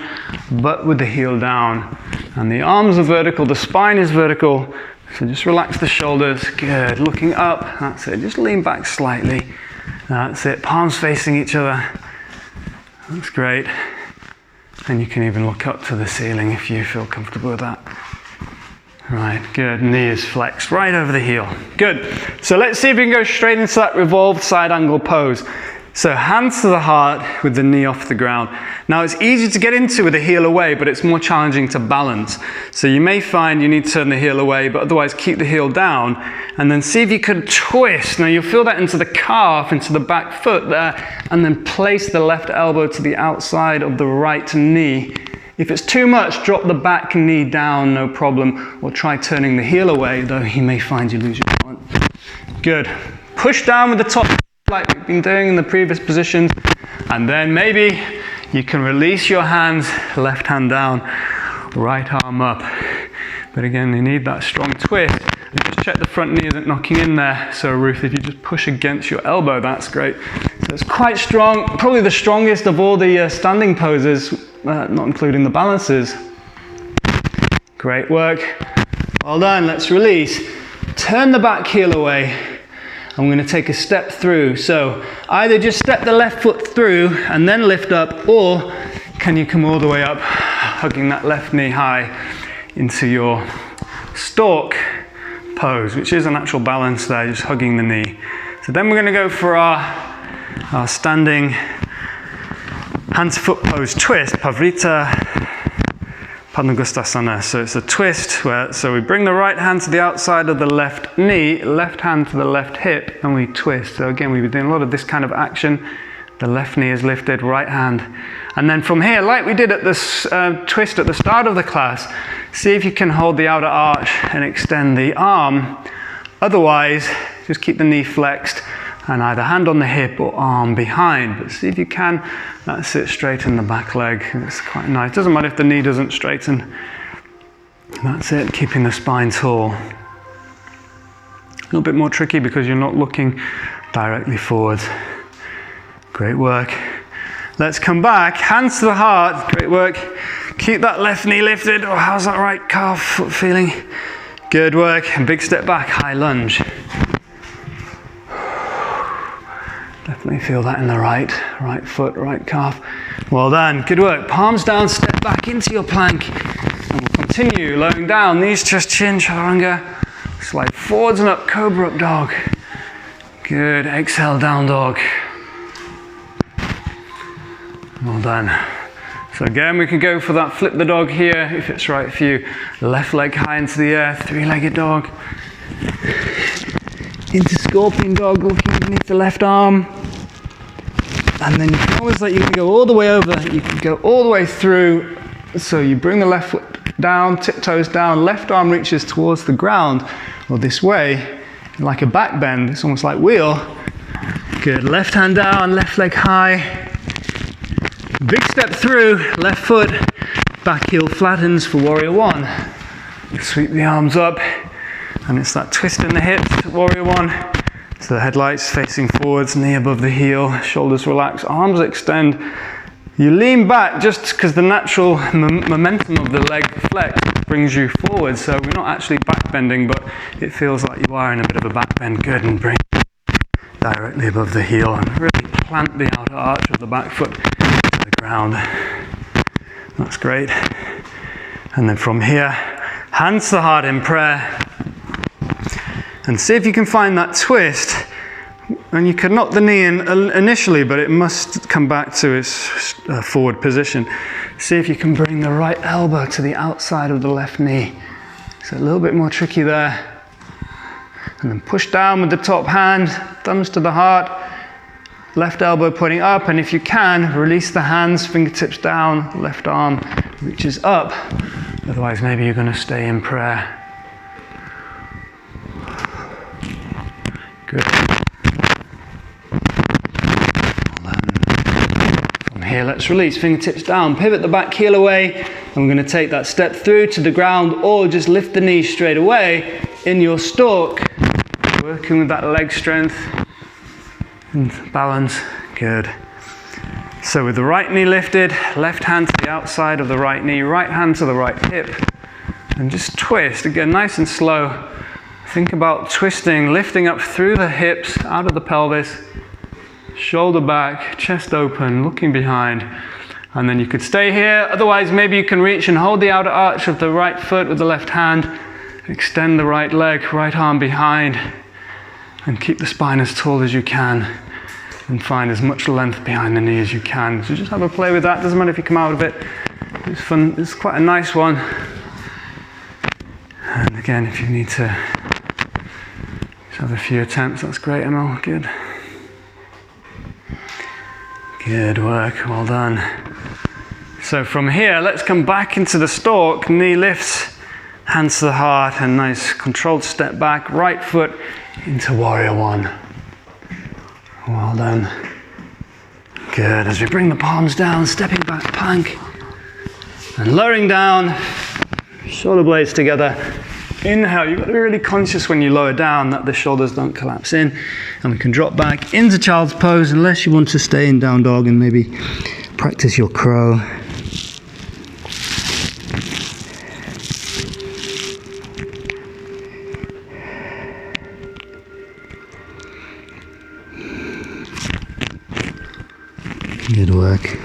but with the heel down. And the arms are vertical, the spine is vertical. So just relax the shoulders. Good. Looking up. That's it. Just lean back slightly. That's it. Palms facing each other. That's great. And you can even look up to the ceiling if you feel comfortable with that. Right, good. Knee is flexed right over the heel. Good. So let's see if we can go straight into that revolved side angle pose. So hands to the heart with the knee off the ground. Now it's easy to get into with the heel away, but it's more challenging to balance. So you may find you need to turn the heel away, but otherwise keep the heel down. And then see if you can twist. Now you'll feel that into the calf, into the back foot there, and then place the left elbow to the outside of the right knee. If it's too much, drop the back knee down, no problem. Or try turning the heel away, though you may find you lose your balance. Good. Push down with the top like we've been doing in the previous positions. And then maybe you can release your hands, left hand down, right arm up. But again, you need that strong twist. And just check the front knee isn't knocking in there. So Ruth, if you just push against your elbow, that's great. So it's quite strong, probably the strongest of all the standing poses, not including the balances. Great work. Well done. Let's release. Turn the back heel away. I'm going to take a step through. So either just step the left foot through and then lift up, or can you come all the way up, hugging that left knee high into your stork pose, which is an actual balance there, just hugging the knee. So then we're going to go for our standing hand to foot pose twist, Pavrita Padangusthasana. So it's a twist where, so we bring the right hand to the outside of the left knee, left hand to the left hip, and we twist. So again, we've been doing a lot of this kind of action. The left knee is lifted, right hand. And then from here, like we did at this twist at the start of the class, see if you can hold the outer arch and extend the arm. Otherwise, just keep the knee flexed and either hand on the hip or arm behind. But see if you can, that's it, straighten the back leg. It's quite nice. Doesn't matter if the knee doesn't straighten. That's it, keeping the spine tall. A little bit more tricky because you're not looking directly forward. Great work. Let's come back, hands to the heart. Great work. Keep that left knee lifted. Oh, how's that right calf foot feeling? Good work. And big step back, high lunge. Definitely feel that in the right foot, right calf. Well done. Good work. Palms down, step back into your plank. And we'll continue lowering down. Knees, chest, chin, chaturanga. Slide forwards and up, cobra up dog. Good. Exhale, down dog. Well done. So again, we can go for that flip the dog here, if it's right for you. Left leg high into the air, three-legged dog. Into scorpion dog, looking underneath the left arm. And then you can always you can go all the way over, you can go all the way through. So you bring the left foot down, tiptoes down, left arm reaches towards the ground, or this way, like a back bend. It's almost like wheel. Good, left hand down, left leg high. Big step through, left foot, back heel flattens for warrior one. Sweep the arms up, and it's that twist in the hips, warrior one. So the headlights facing forwards, knee above the heel, shoulders relax, arms extend. You lean back just because the natural momentum of the leg flex brings you forward. So we're not actually back bending, but it feels like you are in a bit of a back bend. Good, and bring directly above the heel and really plant the outer arch of the back foot to the ground. That's great. And then from here, hands to the heart in prayer. And see if you can find that twist And you can knock the knee in initially, but it must come back to its forward position. See if you can bring the right elbow to the outside of the left knee. It's a little bit more tricky there. And then push down with the top hand, thumbs to the heart, left elbow pointing up, and if you can, release the hands, fingertips down, left arm reaches up. Otherwise, maybe you're going to stay in prayer. Good. From here, let's release, fingertips down, pivot the back heel away, and we're going to take that step through to the ground, or just lift the knees straight away in your stalk, working with that leg strength and balance. Good. So with the right knee lifted, left hand to the outside of the right knee, right hand to the right hip, and just twist, again nice and slow. Think about twisting, lifting up through the hips, out of the pelvis, shoulder back, chest open, looking behind. And then you could stay here. Otherwise, maybe you can reach and hold the outer arch of the right foot with the left hand. Extend the right leg, right arm behind. And keep the spine as tall as you can. And find as much length behind the knee as you can. So just have a play with that. Doesn't matter if you come out of it. It's fun. It's quite a nice one. And again, if you need to have a few attempts, that's great, Emil. Good. Good work, well done. So from here, let's come back into the stalk. Knee lifts, hands to the heart, and nice controlled step back. Right foot into warrior one. Well done. Good, as we bring the palms down, stepping back, plank. And lowering down, shoulder blades together. Inhale, you've got to be really conscious when you lower down that the shoulders don't collapse in. And we can drop back into child's pose unless you want to stay in down dog and maybe practice your crow. Good work.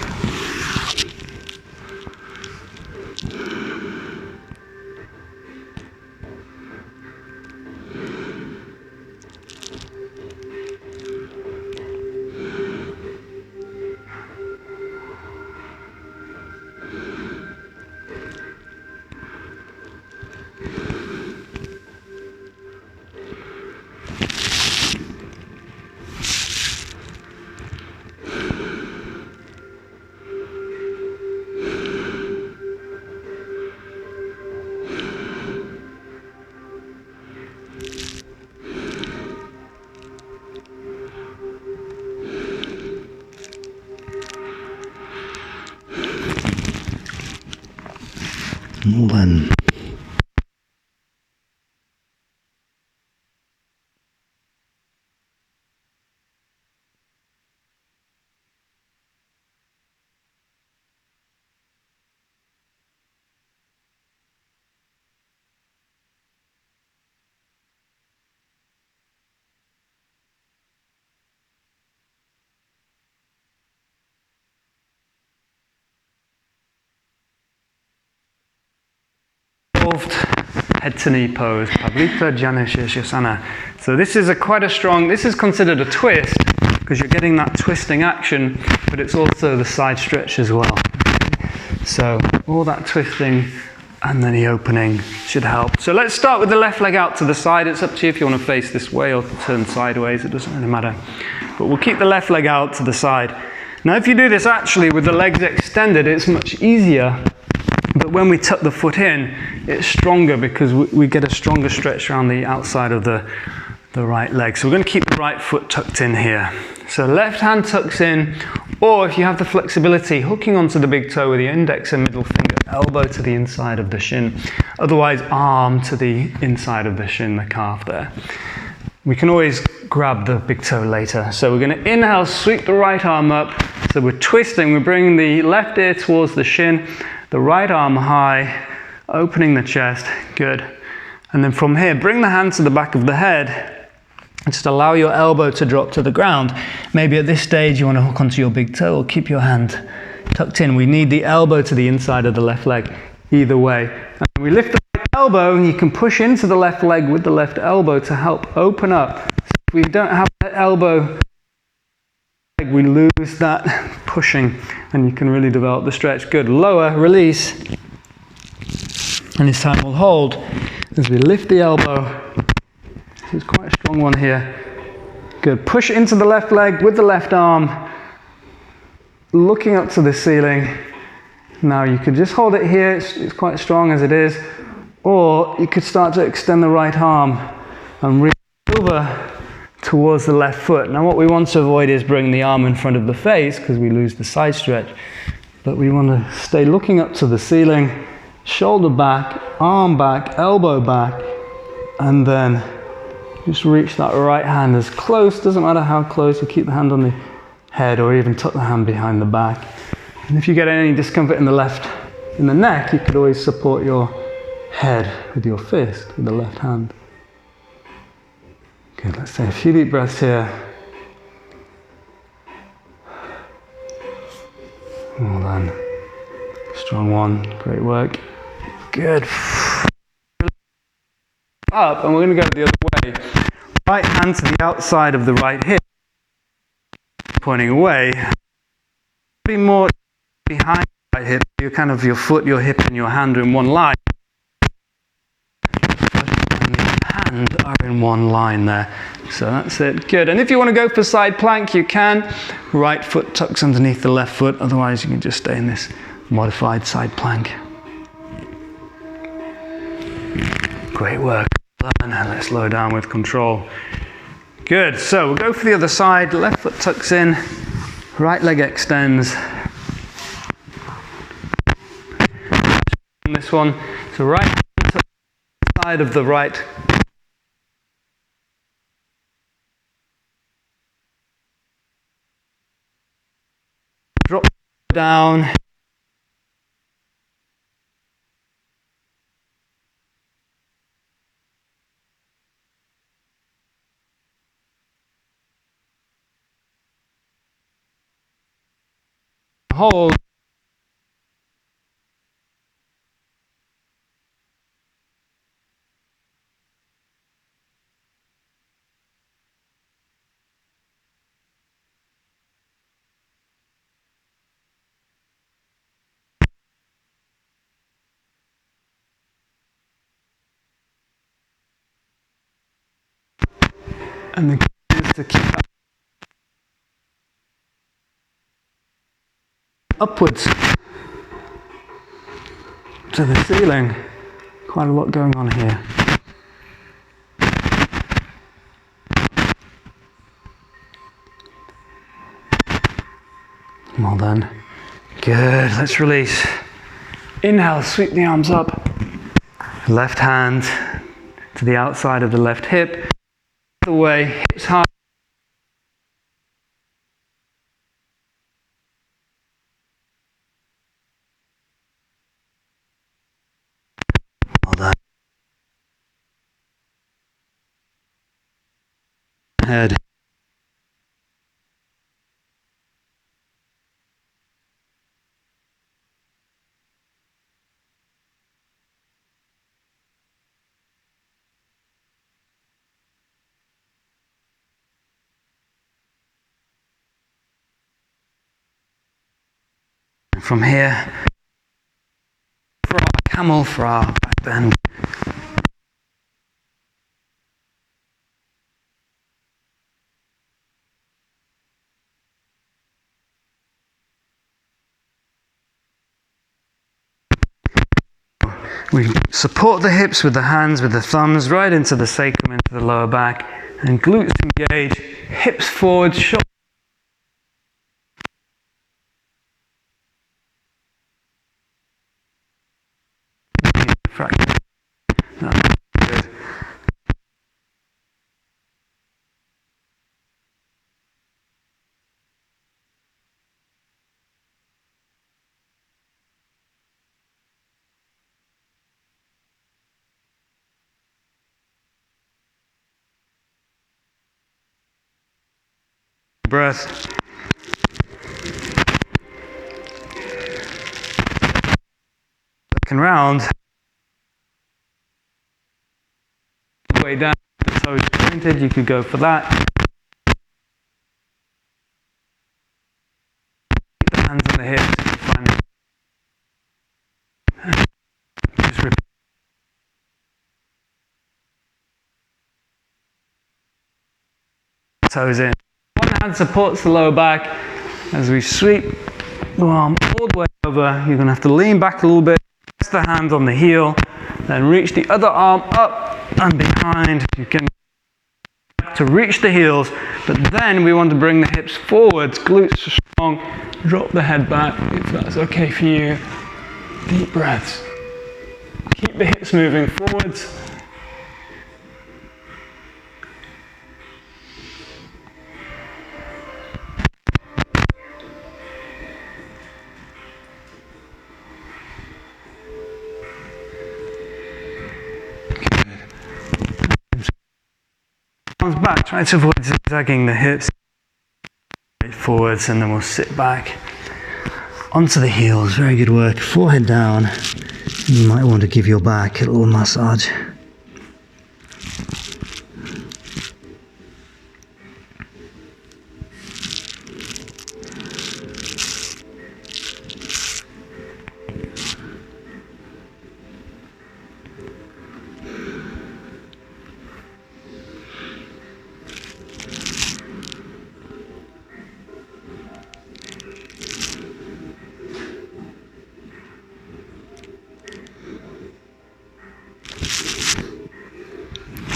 Well done. Head to knee pose, Pavlita Janeshirshasana. So this is quite a strong, this is considered a twist because you're getting that twisting action, but it's also the side stretch as well. So all that twisting and then the opening should help. So let's start with the left leg out to the side. It's up to you if you want to face this way or turn sideways, it doesn't really matter. But we'll keep the left leg out to the side. Now if you do this actually with the legs extended, it's much easier. But when we tuck the foot in, it's stronger because we get a stronger stretch around the outside of the right leg. So we're going to keep the right foot tucked in here. So left hand tucks in, or if you have the flexibility, hooking onto the big toe with the index and middle finger, elbow to the inside of the shin. Otherwise, arm to the inside of the shin, the calf there. We can always grab the big toe later. So we're going to inhale, sweep the right arm up. So we're twisting, we're bringing the left ear towards the shin, the right arm high, opening the chest, good. And then from here, bring the hand to the back of the head and just allow your elbow to drop to the ground. Maybe at this stage you want to hook onto your big toe or keep your hand tucked in. We need the elbow to the inside of the left leg, either way. And we lift the right elbow and you can push into the left leg with the left elbow to help open up. If we don't have the elbow, we lose that pushing, and you can really develop the stretch. Good. Lower, release, and this time we'll hold as we lift the elbow. This is quite a strong one here. Good. Push into the left leg with the left arm, looking up to the ceiling. Now you could just hold it here, it's quite strong as it is, or you could start to extend the right arm and reach over towards the left foot. Now what we want to avoid is bringing the arm in front of the face because we lose the side stretch, but we want to stay looking up to the ceiling, shoulder back, arm back, elbow back, and then just reach that right hand as close, doesn't matter how close, you keep the hand on the head or even tuck the hand behind the back. And if you get any discomfort in the neck, you could always support your head with your fist, with the left hand. Good, let's take a few deep breaths here. Well done. Strong one, great work. Good. Up, and we're going to go the other way. Right hand to the outside of the right hip, pointing away. Be more behind the right hip, your foot, your hip, and your hand are in one line. And your hand are in one line there. So that's it. Good. And if you want to go for side plank, you can. Right foot tucks underneath the left foot. Otherwise, you can just stay in this modified side plank. Great work. And let's slow down with control. Good. So we'll go for the other side. Left foot tucks in. Right leg extends. This one. So right hand to the side of the right. Drop down. Hold. And the key is to keep upwards to the ceiling. Quite a lot going on here. Well done. Good. Let's release. Inhale, sweep the arms up. Left hand to the outside of the left hip. The way, hips high. Well done. Head. From here, for our camel, for our back bend. We support the hips with the hands, with the thumbs, right into the sacrum, into the lower back, and glutes engage, hips forward, shoulders. Good. Breath. Second round. Way down. toes pointed, you could go for that. Keep the hands on the hips if you find them. Just repeat. Toes in. One hand supports the lower back as we sweep the arm all the way over. You're going to have to lean back a little bit, press the hand on the heel, then reach the other arm up and behind. You can to reach the heels, but then we want to bring the hips forwards, glutes are strong, drop the head back if that's okay for you. Deep breaths. Keep the hips moving forwards. Arms back, try to avoid zigzagging the hips forwards, and then we'll sit back onto the heels. Very good work. Forehead down. You might want to give your back a little massage.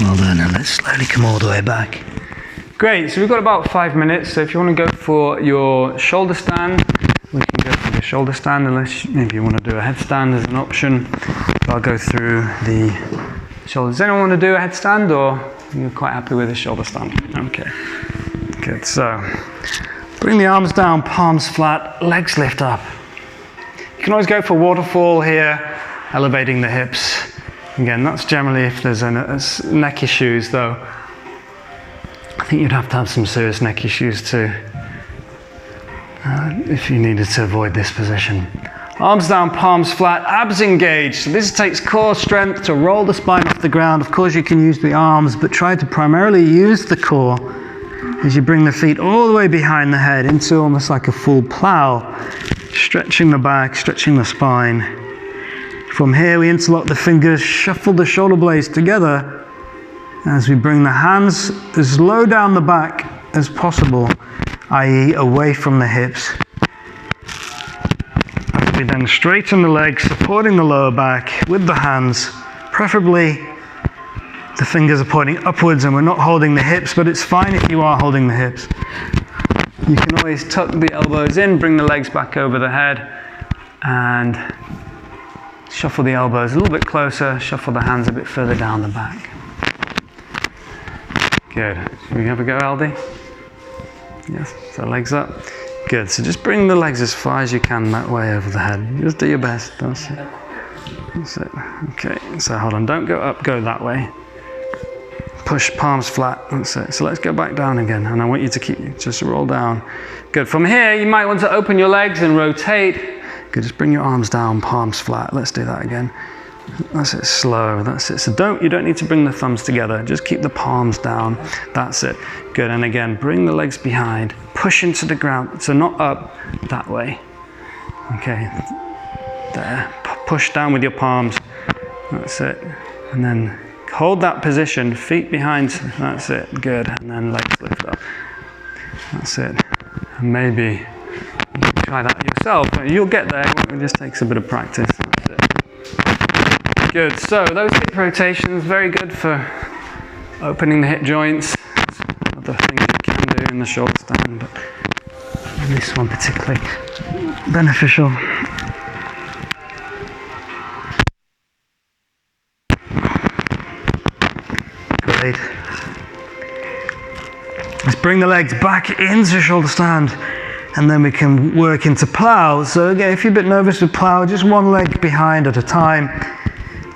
Well done, and let's slowly come all the way back. Great, so we've got about 5 minutes, so if you want to go for your shoulder stand, we can go for the shoulder stand, unless maybe you want to do a headstand as an option. So I'll go through the shoulders. Does anyone want to do a headstand, or you're quite happy with a shoulder stand? Okay, good. So bring the arms down, palms flat, legs lift up. You can always go for waterfall here, elevating the hips. Again, that's generally if there's neck issues, though. I think you'd have to have some serious neck issues too, if you needed to avoid this position. Arms down, palms flat, abs engaged. So this takes core strength to roll the spine off the ground. Of course, you can use the arms, but try to primarily use the core as you bring the feet all the way behind the head into almost like a full plow, stretching the back, stretching the spine. From here, we interlock the fingers, shuffle the shoulder blades together as we bring the hands as low down the back as possible, i.e. away from the hips. As we then straighten the legs, supporting the lower back with the hands, preferably the fingers are pointing upwards and we're not holding the hips, but it's fine if you are holding the hips. You can always tuck the elbows in, bring the legs back over the head, and shuffle the elbows a little bit closer, shuffle the hands a bit further down the back. Good. Should we have a go, Aldi? Yes, so legs up. Good, so just bring the legs as far as you can that way over the head. Just do your best, that's it. That's it. Okay, so hold on, don't go up, go that way. Push palms flat, that's it. So let's go back down again, and I want you to just roll down. Good, from here you might want to open your legs and rotate. Good, just bring your arms down, palms flat. Let's do that again. That's it, slow, that's it. So you don't need to bring the thumbs together, just keep the palms down. That's it, good. And again, bring the legs behind, push into the ground, so not up, that way. Okay, there, push down with your palms, that's it. And then hold that position, feet behind, that's it, good. And then legs lift up, that's it. And maybe try that yourself. You'll get there. It just takes a bit of practice. That's it. Good. So those hip rotations, very good for opening the hip joints. Other things you can do in the shoulder stand, but this one particularly beneficial. Great. Let's bring the legs back into shoulder stand. And then we can work into plow. So again, if you're a bit nervous with plow, just one leg behind at a time.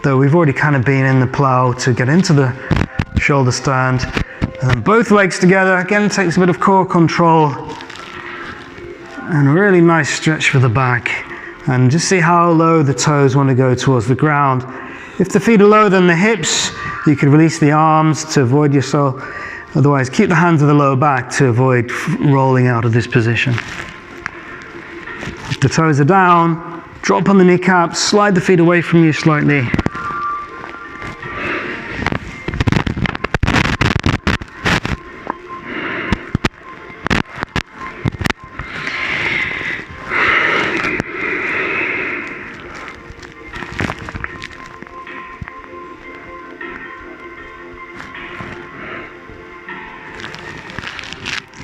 Though we've already kind of been in the plow to get into the shoulder stand. And then both legs together. Again, takes a bit of core control. And a really nice stretch for the back. And just see how low the toes want to go towards the ground. If the feet are lower than the hips, you can release the arms to avoid yourself. Otherwise, keep the hands at the lower back to avoid rolling out of this position. If the toes are down, drop on the kneecaps, slide the feet away from you slightly.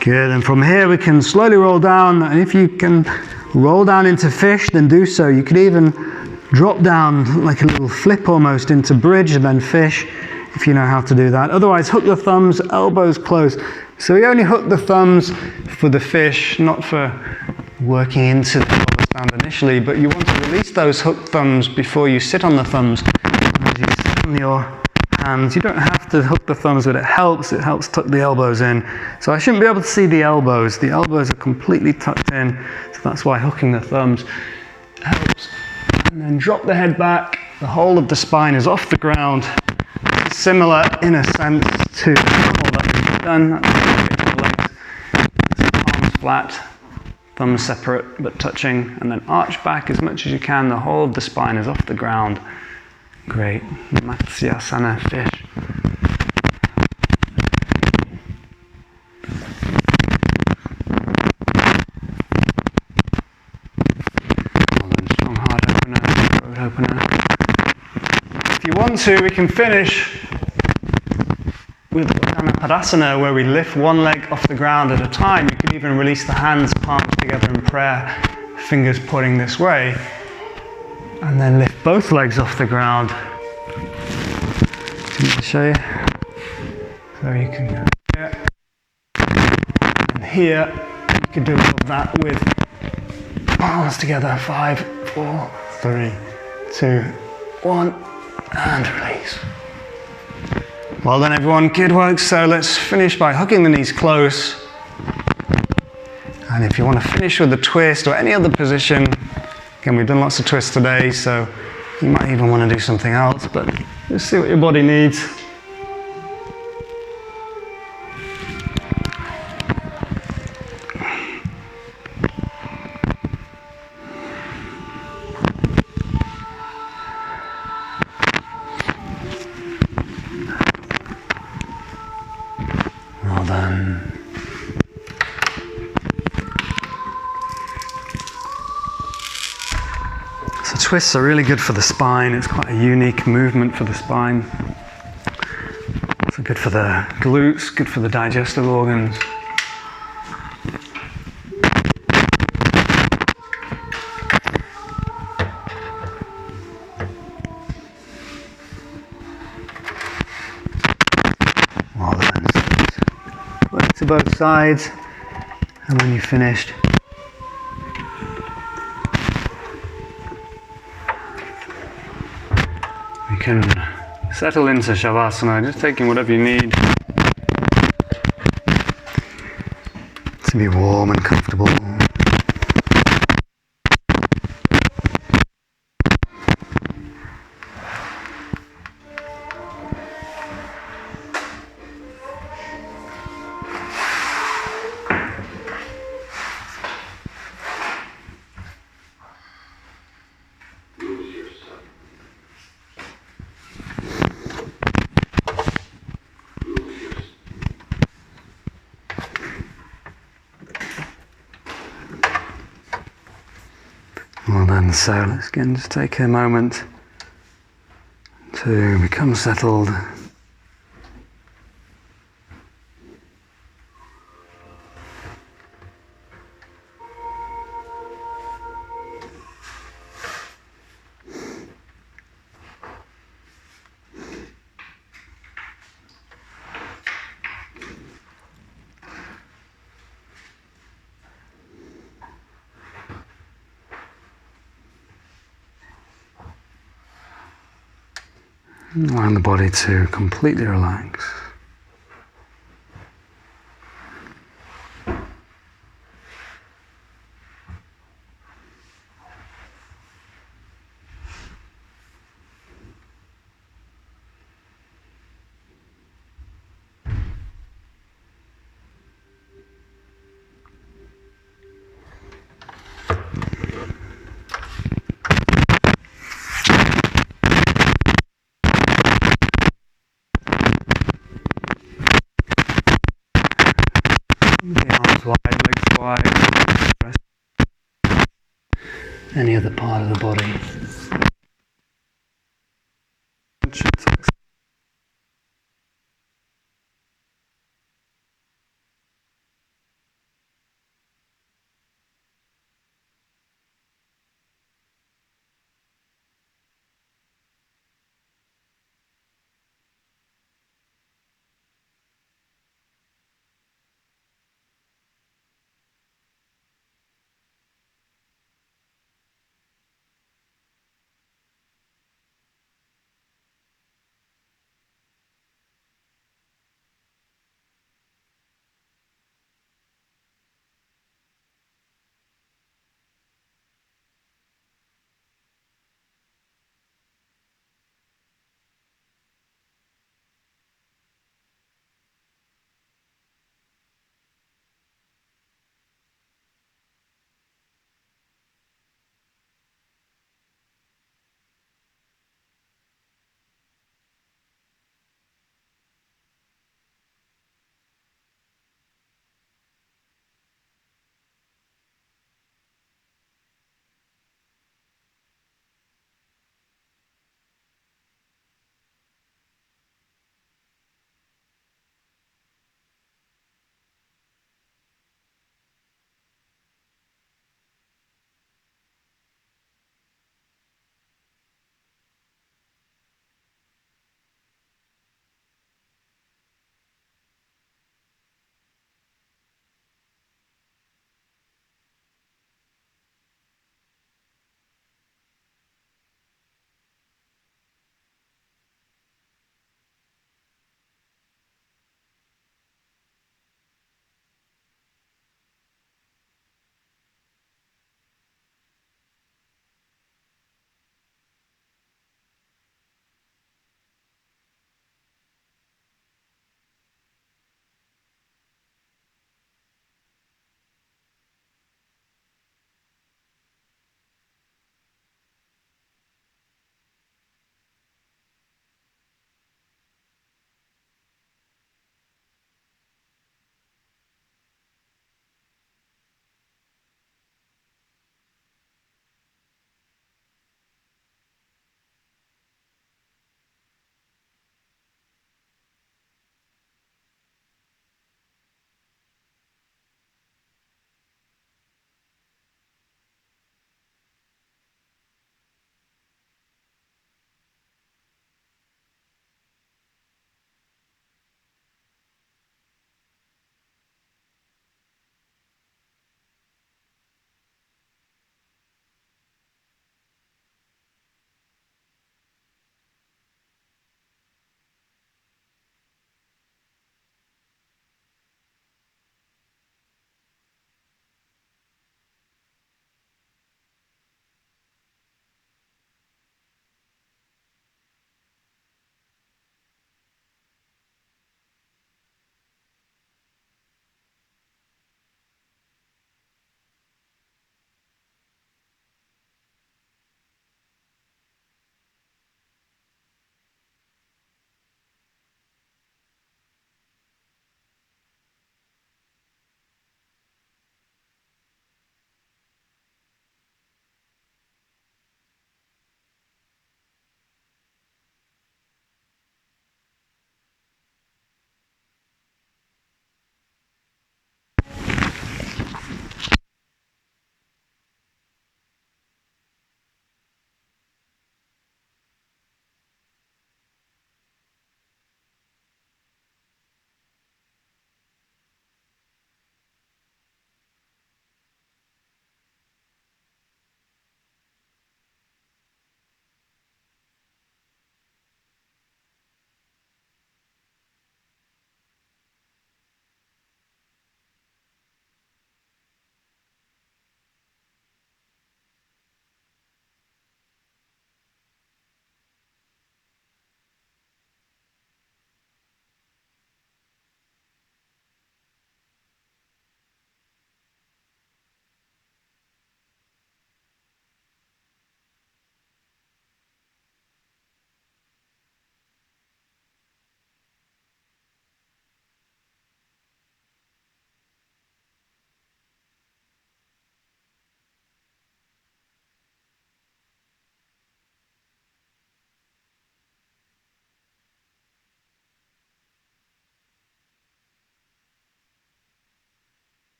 Good, and from here we can slowly roll down, and if you can roll down into fish, then do so. You could even drop down like a little flip almost into bridge and then fish, if you know how to do that. Otherwise, hook the thumbs, elbows close. So we only hook the thumbs for the fish, not for working into the elbow stand initially, but you want to release those hooked thumbs before you sit on the thumbs. As you sit on your hands, you don't have to hook the thumbs, but it helps tuck the elbows in. So I shouldn't be able to see the elbows. The elbows are completely tucked in, so that's why hooking the thumbs helps. And then drop the head back, the whole of the spine is off the ground. Similar in a sense to all that we've done. Palms flat, thumbs separate but touching, and then arch back as much as you can. The whole of the spine is off the ground. Great. Matsyasana fish. Well done, strong heart opener, throat opener. If you want to, we can finish with Padasana, where we lift one leg off the ground at a time. You can even release the hands, palms together in prayer, fingers pointing this way. And then lift both legs off the ground. Let me show you. So you can go here and here. You can do all of that with palms together. 5, 4, 3, 2, 1, and release. Well done, everyone. Good work. So let's finish by hooking the knees close. And if you want to finish with a twist or any other position, again, we've done lots of twists today, so you might even want to do something else, but just see what your body needs. Well done. So twists are really good for the spine. It's quite a unique movement for the spine. So good for the glutes, good for the digestive organs. Well done. Work to both sides, and when you've finished, you can settle into Shavasana, just taking whatever you need to be warm and comfortable. Well done. So let's again just take a moment to become settled. Allowing the body to completely relax. The arms wide, legs wide. Any other part of the body.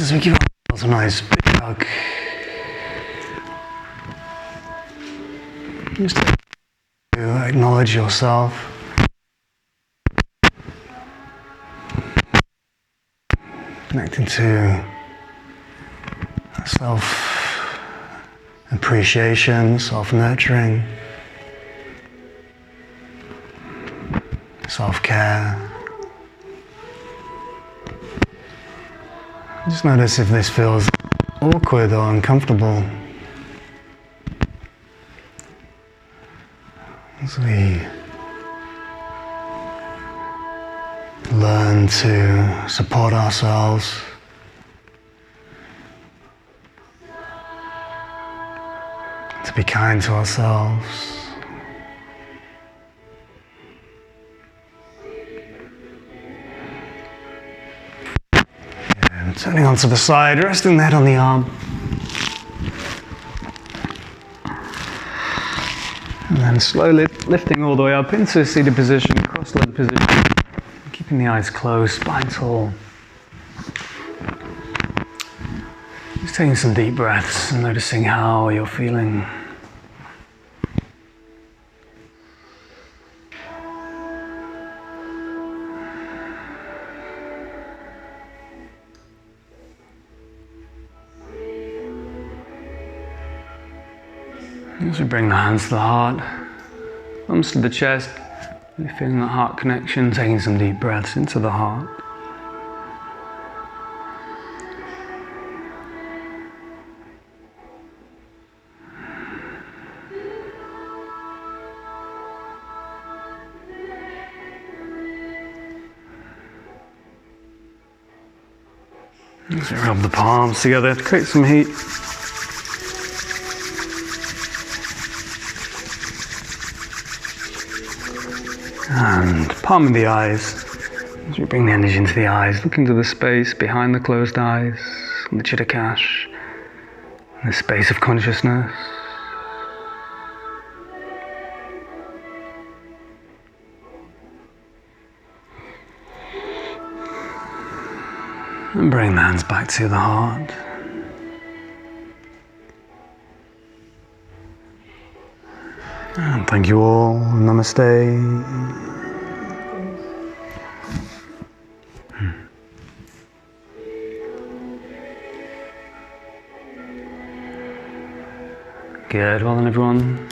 Just as we give ourselves a nice big hug. Just to acknowledge yourself. Connecting to self-appreciation, self-nurturing, self-care. Just notice if this feels awkward or uncomfortable. As we learn to support ourselves, to be kind to ourselves. And turning onto the side, resting the head on the arm. And then slowly lifting all the way up into a seated position, cross-legged position. Keeping the eyes closed, spine tall. Just taking some deep breaths and noticing how you're feeling. As we bring the hands to the heart, thumbs to the chest, really feeling that heart connection, taking some deep breaths into the heart. As we rub the palms together to create some heat. And palming the eyes, as we bring the energy into the eyes, look into the space behind the closed eyes, the Chitta Cash, the space of consciousness. And bring the hands back to the heart. And thank you all. Namaste. Good. Well done, everyone.